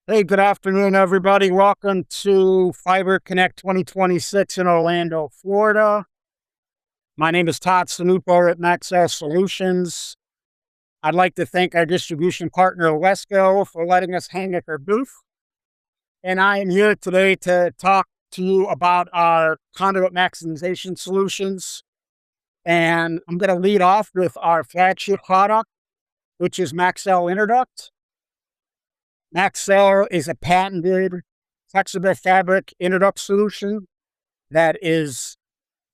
Hey, good afternoon, everybody. Welcome to Fiber Connect 2026 in Orlando, Florida. My name is Todd Salupo at MaxCell Solutions. I'd like to thank our distribution partner, Wesco, for letting us hang at their booth. And I am here today to talk to you about our conduit maximization solutions. And I'm going to lead off with our flagship product, which is MaxCell Innerduct. MaxCell is a patented flexible fabric innerduct solution that is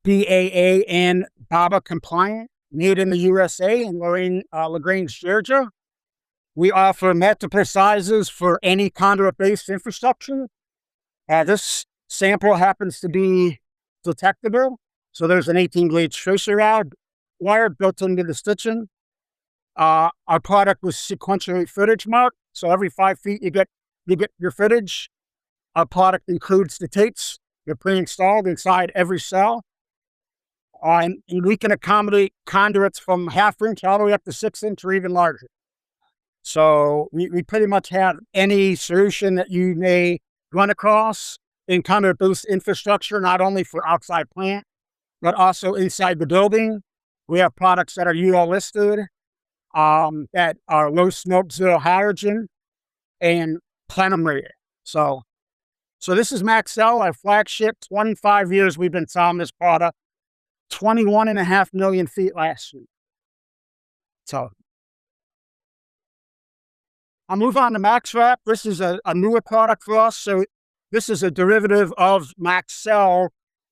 BAA and BABA compliant, made in the USA in LaGrange, Georgia. We offer multiple sizes for any conduit-based infrastructure. This sample happens to be detectable, so there's an 18-blade tracer wire built into the stitching. Our product was sequentially footage marked, so every 5 feet you get your footage. Our product includes the tapes. They're pre-installed inside every cell. And we can accommodate conduits from 1/2 inch all the way up to 6 inch or even larger. So we pretty much have any solution that you may run across in conduit-based infrastructure, not only for outside plant, but also inside the building. We have products that are UL listed, that are low smoke, zero hydrogen, and plenum rated. So this is MaxCell, our flagship. 25 years we've been selling this product. 21.5 million feet last year. So I'll move on to MaxWrap. This is a newer product for us. So this is a derivative of MaxCell,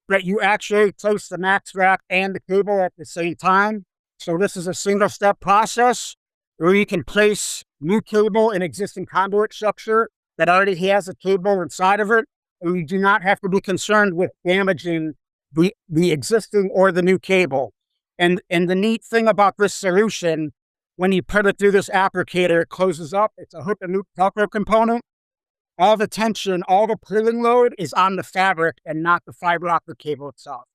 that you actually place the MaxWrap and the cable at the same time. So this is a single-step process where you can place new cable in existing conduit structure that already has a cable inside of it, and you do not have to be concerned with damaging the existing or the new cable. And the neat thing about this solution, when you put it through this applicator, it closes up. It's a hook and loop Velcro component. All the tension, all the pulling load is on the fabric and not the fiber optic cable itself.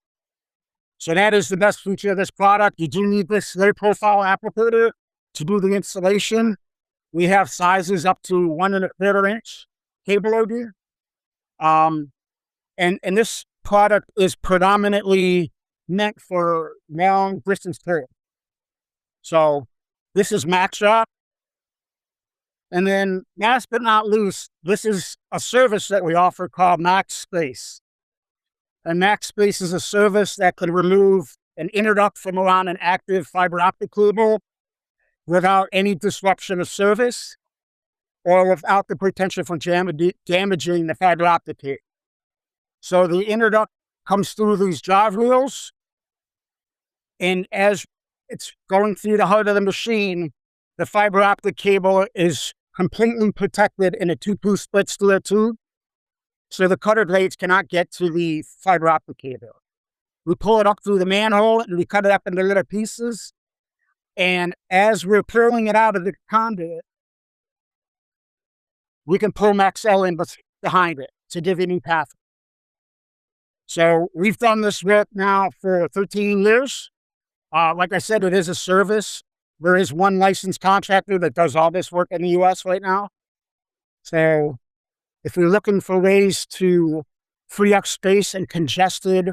So that is the best feature of this product. You do need this low profile applicator to do the installation. We have sizes up to 1 1/4 inch cable OD. And this product is predominantly meant for long distance carrier. So this is MaxWrap. And then last but not least, this is a service that we offer called MaxSpace. And MaxSpace is a service that can remove an innerduct from around an active fiber optic cable without any disruption of service or without the potential for damaging the fiber optic cable. So the innerduct comes through these drive wheels, and as it's going through the heart of the machine, the fiber optic cable is completely protected in a 2-piece split steel tube, so the cutter blades cannot get to the fiber optic cable. We pull it up through the manhole and we cut it up into little pieces. And as we're pulling it out of the conduit, we can pull MaxCell in behind it to give you a new path. So we've done this work now for 13 years. Like I said, it is a service. There is one licensed contractor that does all this work in the US right now. So if you're looking for ways to free up space in congested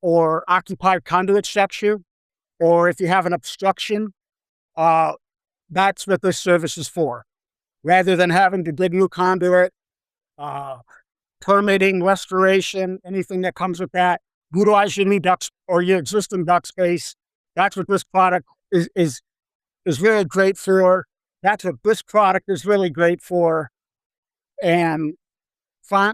or occupied conduit structure, or if you have an obstruction, that's what this service is for. Rather than having to dig new conduit, permitting, restoration, anything that comes with that, utilize your new duct or your existing duct space. That's what this product is really great for. That's what this product is really great for. And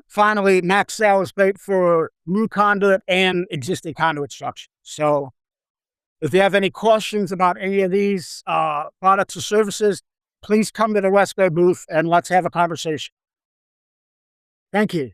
finally, MaxCell is great for new conduit and existing conduit structure. So if you have any questions about any of these products or services, please come to the Wesco booth and let's have a conversation. Thank you.